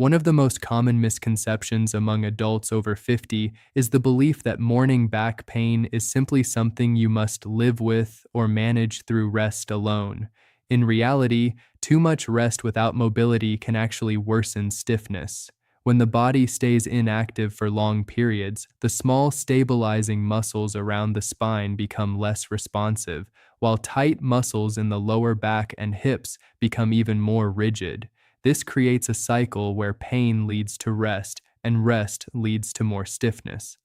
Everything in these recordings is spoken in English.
One of the most common misconceptions among adults over 50 is the belief that morning back pain is simply something you must live with or manage through rest alone. In reality, too much rest without mobility can actually worsen stiffness. When the body stays inactive for long periods, the small stabilizing muscles around the spine become less responsive, while tight muscles in the lower back and hips become even more rigid. This creates a cycle where pain leads to rest, and rest leads to more stiffness.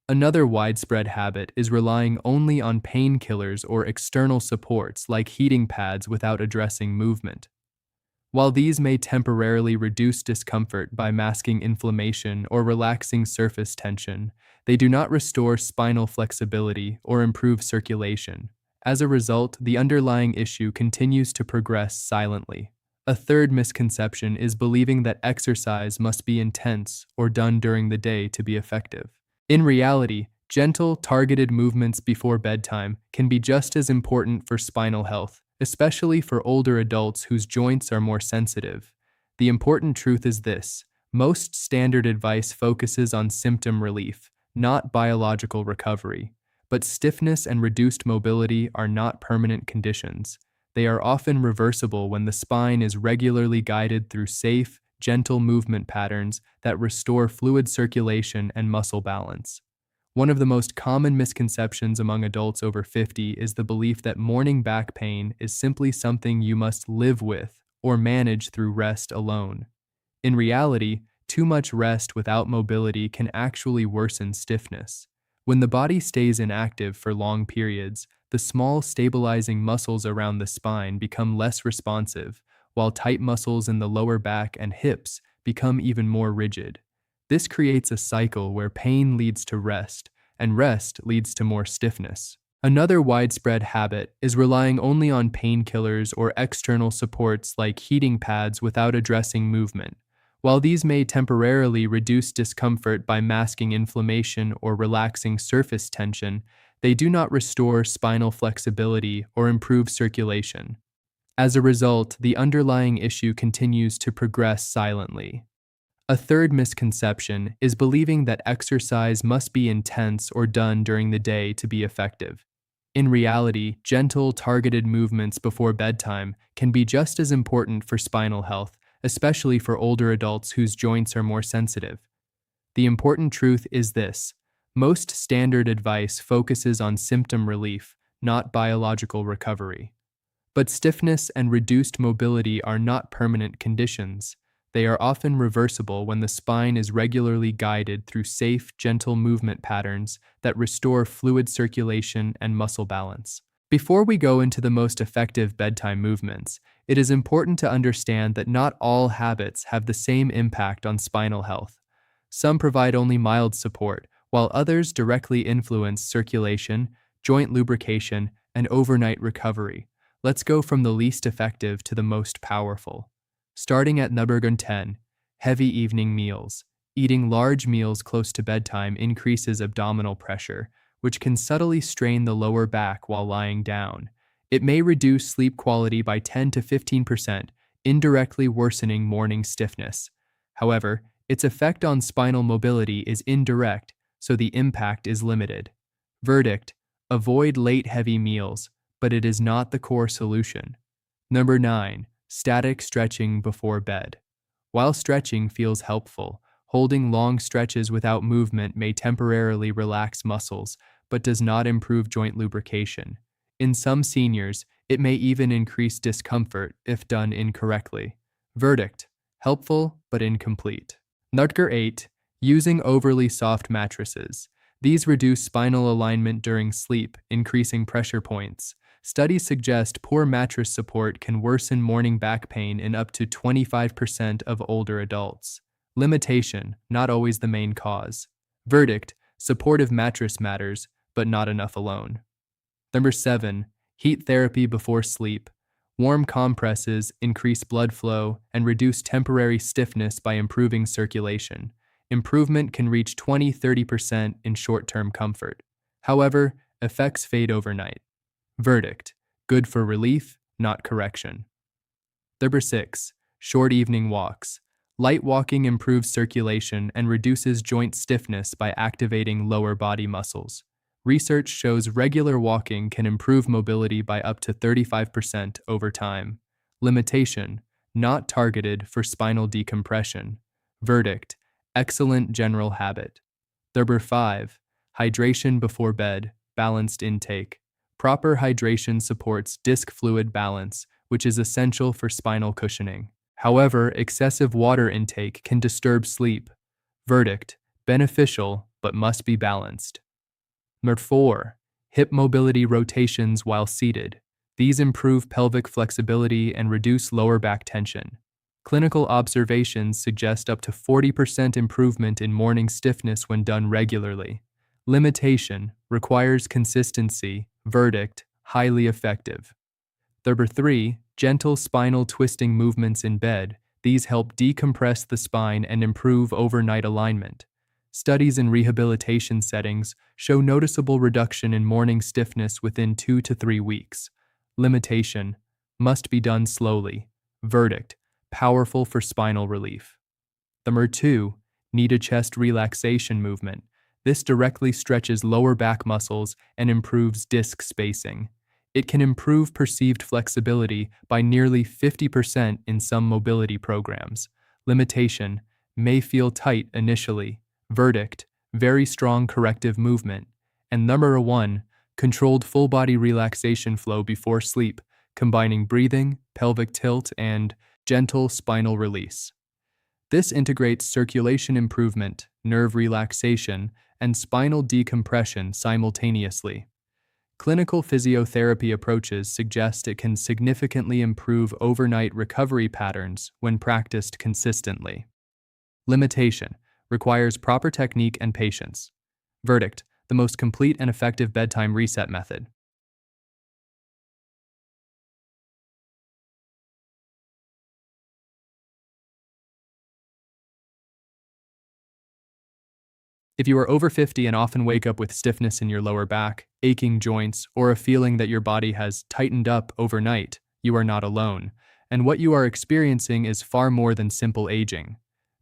Another widespread habit is relying only on painkillers or external supports like heating pads without addressing movement. While these may temporarily reduce discomfort by masking inflammation or relaxing surface tension, they do not restore spinal flexibility or improve circulation. As a result, the underlying issue continues to progress silently. A third misconception is believing that exercise must be intense or done during the day to be effective. In reality, gentle, targeted movements before bedtime can be just as important for spinal health, especially for older adults whose joints are more sensitive. The important truth is this: most standard advice focuses on symptom relief, not biological recovery. But stiffness and reduced mobility are not permanent conditions. They are often reversible when the spine is regularly guided through safe, gentle movement patterns that restore fluid circulation and muscle balance. One of the most common misconceptions among adults over 50 is the belief that morning back pain is simply something you must live with or manage through rest alone. In reality, too much rest without mobility can actually worsen stiffness. When the body stays inactive for long periods, the small stabilizing muscles around the spine become less responsive, while tight muscles in the lower back and hips become even more rigid. This creates a cycle where pain leads to rest, and rest leads to more stiffness. Another widespread habit is relying only on painkillers or external supports like heating pads without addressing movement. While these may temporarily reduce discomfort by masking inflammation or relaxing surface tension, they do not restore spinal flexibility or improve circulation. As a result, the underlying issue continues to progress silently. A third misconception is believing that exercise must be intense or done during the day to be effective. In reality, gentle, targeted movements before bedtime can be just as important for spinal health, especially for older adults whose joints are more sensitive. The important truth is this: most standard advice focuses on symptom relief, not biological recovery. But stiffness and reduced mobility are not permanent conditions. They are often reversible when the spine is regularly guided through safe, gentle movement patterns that restore fluid circulation and muscle balance. Before we go into the most effective bedtime movements, it is important to understand that not all habits have the same impact on spinal health. Some provide only mild support, while others directly influence circulation, joint lubrication, and overnight recovery. Let's go from the least effective to the most powerful. Starting at number 10, heavy evening meals. Eating large meals close to bedtime increases abdominal pressure, which can subtly strain the lower back while lying down. It may reduce sleep quality by 10 to 15%, indirectly worsening morning stiffness. However, its effect on spinal mobility is indirect, so the impact is limited. Verdict: avoid late heavy meals, but it is not the core solution. Number 9. Static stretching before bed. While stretching feels helpful, holding long stretches without movement may temporarily relax muscles, but does not improve joint lubrication. In some seniors, it may even increase discomfort if done incorrectly. Verdict: helpful but incomplete. Number 8. Using overly soft mattresses. These reduce spinal alignment during sleep, increasing pressure points. Studies suggest poor mattress support can worsen morning back pain in up to 25% of older adults. Limitation: not always the main cause. Verdict: supportive mattress matters, but not enough alone. Number 7. Heat therapy before sleep. Warm compresses increase blood flow and reduce temporary stiffness by improving circulation. Improvement can reach 20–30% in short-term comfort. However, effects fade overnight. Verdict: good for relief, not correction. Number 6. Short evening walks. Light walking improves circulation and reduces joint stiffness by activating lower body muscles. Research shows regular walking can improve mobility by up to 35% over time. Limitation: not targeted for spinal decompression. Verdict: excellent general habit. Number 5. Hydration before bed, balanced intake. Proper hydration supports disc fluid balance, which is essential for spinal cushioning. However, excessive water intake can disturb sleep. Verdict: beneficial, but must be balanced. Number 4. Hip mobility rotations while seated. These improve pelvic flexibility and reduce lower back tension. Clinical observations suggest up to 40% improvement in morning stiffness when done regularly. Limitation: requires consistency. Verdict: highly effective. Number 3. Gentle spinal twisting movements in bed. These help decompress the spine and improve overnight alignment. Studies in rehabilitation settings show noticeable reduction in morning stiffness within 2 to 3 weeks. Limitation: must be done slowly. Verdict: powerful for spinal relief. Number 2. Knee to chest relaxation movement. This directly stretches lower back muscles and improves disc spacing. It can improve perceived flexibility by nearly 50% in some mobility programs. Limitation: may feel tight initially. Verdict: very strong corrective movement. And number 1. Controlled full body relaxation flow before sleep, combining breathing, pelvic tilt, and gentle spinal release. This integrates circulation improvement, nerve relaxation, and spinal decompression simultaneously. Clinical physiotherapy approaches suggest it can significantly improve overnight recovery patterns when practiced consistently. Limitation: requires proper technique and patience. Verdict: the most complete and effective bedtime reset method. If you are over 50 and often wake up with stiffness in your lower back, aching joints, or a feeling that your body has tightened up overnight, you are not alone, and what you are experiencing is far more than simple aging.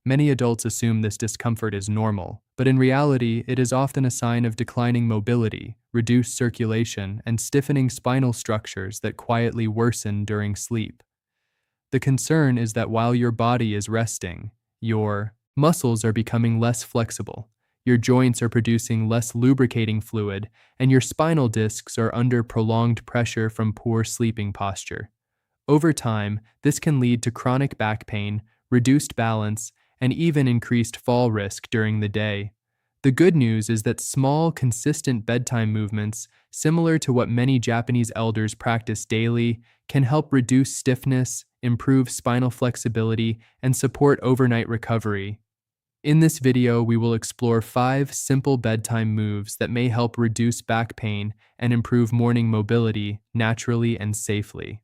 Many adults assume this discomfort is normal, but in reality, it is often a sign of declining mobility, reduced circulation, and stiffening spinal structures that quietly worsen during sleep. The concern is that while your body is resting, your muscles are becoming less flexible, your joints are producing less lubricating fluid, and your spinal discs are under prolonged pressure from poor sleeping posture. Over time, this can lead to chronic back pain, reduced balance, and even increased fall risk during the day. The good news is that small, consistent bedtime movements, similar to what many Japanese elders practice daily, can help reduce stiffness, improve spinal flexibility, and support overnight recovery. In this video, we will explore 5 simple bedtime moves that may help reduce back pain and improve morning mobility naturally and safely.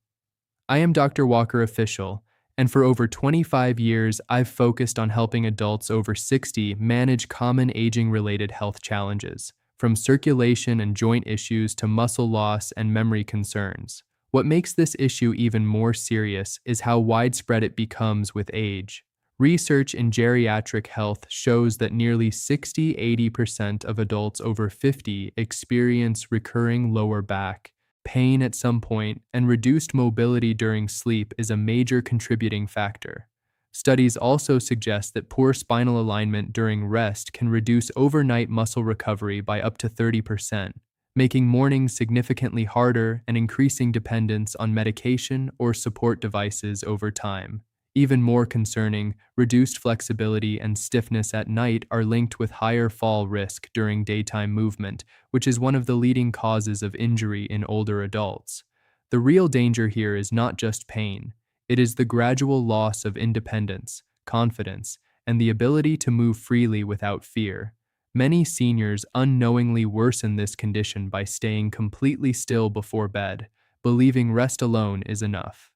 I am Dr. Walker Official, and for over 25 years, I've focused on helping adults over 60 manage common aging-related health challenges, from circulation and joint issues to muscle loss and memory concerns. What makes this issue even more serious is how widespread it becomes with age. Research in geriatric health shows that nearly 60–80% of adults over 50 experience recurring lower back pain at some point, and reduced mobility during sleep is a major contributing factor. Studies also suggest that poor spinal alignment during rest can reduce overnight muscle recovery by up to 30%, making mornings significantly harder and increasing dependence on medication or support devices over time. Even more concerning, reduced flexibility and stiffness at night are linked with higher fall risk during daytime movement, which is one of the leading causes of injury in older adults. The real danger here is not just pain. It is the gradual loss of independence, confidence, and the ability to move freely without fear. Many seniors unknowingly worsen this condition by staying completely still before bed, believing rest alone is enough.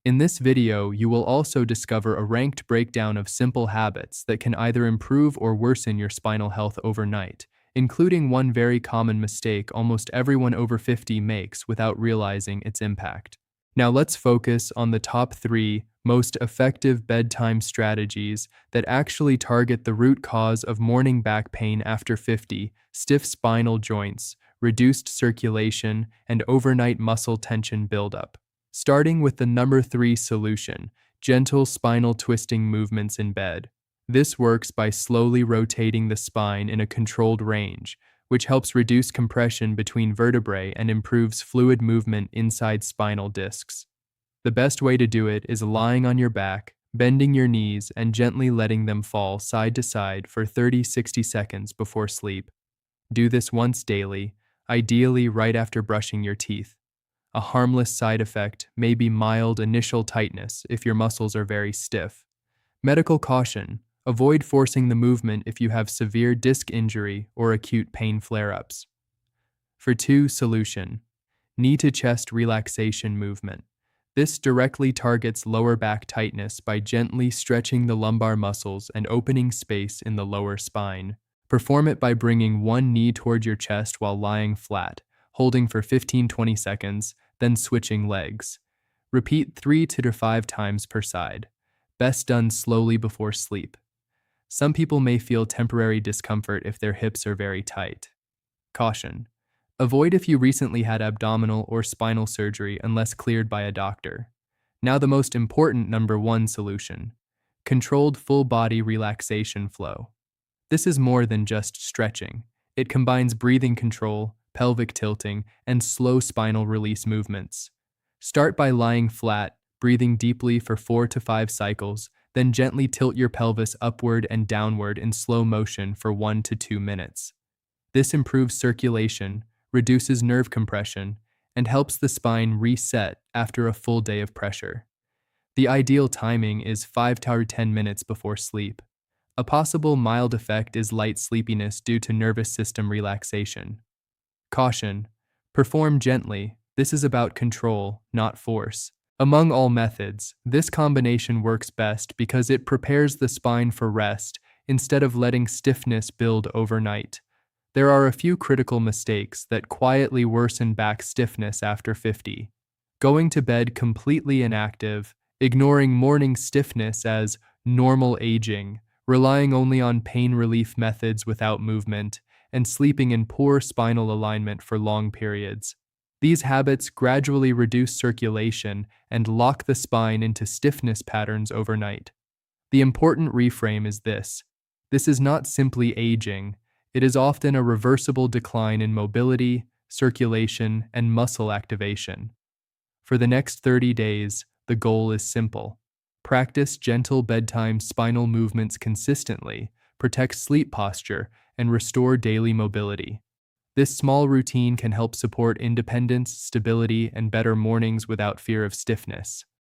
In this video, you will also discover a ranked breakdown of simple habits that can either improve or worsen your spinal health overnight, including one very common mistake almost everyone over 50 makes without realizing its impact. Now let's focus on the top 3 most effective bedtime strategies that actually target the root cause of morning back pain after 50, stiff spinal joints, reduced circulation, and overnight muscle tension buildup. Starting with the number 3 solution, gentle spinal twisting movements in bed. This works by slowly rotating the spine in a controlled range, which helps reduce compression between vertebrae and improves fluid movement inside spinal discs. The best way to do it is lying on your back, bending your knees, and gently letting them fall side to side for 30-60 seconds before sleep. Do this once daily, ideally right after brushing your teeth. A harmless side effect may be mild initial tightness if your muscles are very stiff. Medical caution: avoid forcing the movement if you have severe disc injury or acute pain flare-ups. For 2 solution, knee to chest relaxation movement. This directly targets lower back tightness by gently stretching the lumbar muscles and opening space in the lower spine. Perform it by bringing one knee toward your chest while lying flat, holding for 15-20 seconds, then switching legs. Repeat 3 to 5 times per side. Best done slowly before sleep. Some people may feel temporary discomfort if their hips are very tight. Caution: avoid if you recently had abdominal or spinal surgery unless cleared by a doctor. Now the most important number 1 solution: controlled full body relaxation flow. This is more than just stretching. It combines breathing control, pelvic tilting, and slow spinal release movements. Start by lying flat, breathing deeply for 4 to 5 cycles, then gently tilt your pelvis upward and downward in slow motion for 1 to 2 minutes. This improves circulation, reduces nerve compression, and helps the spine reset after a full day of pressure. The ideal timing is 5 to 10 minutes before sleep. A possible mild effect is light sleepiness due to nervous system relaxation. Caution: perform gently. This is about control, not force. Among all methods, this combination works best because it prepares the spine for rest instead of letting stiffness build overnight. There are a few critical mistakes that quietly worsen back stiffness after 50. Going to bed completely inactive, ignoring morning stiffness as normal aging, relying only on pain relief methods without movement, and sleeping in poor spinal alignment for long periods. These habits gradually reduce circulation and lock the spine into stiffness patterns overnight. The important reframe is this: this is not simply aging, it is often a reversible decline in mobility, circulation, and muscle activation. For the next 30 days, the goal is simple. Practice gentle bedtime spinal movements consistently, protect sleep posture, and restore daily mobility. This small routine can help support independence, stability, and better mornings without fear of stiffness.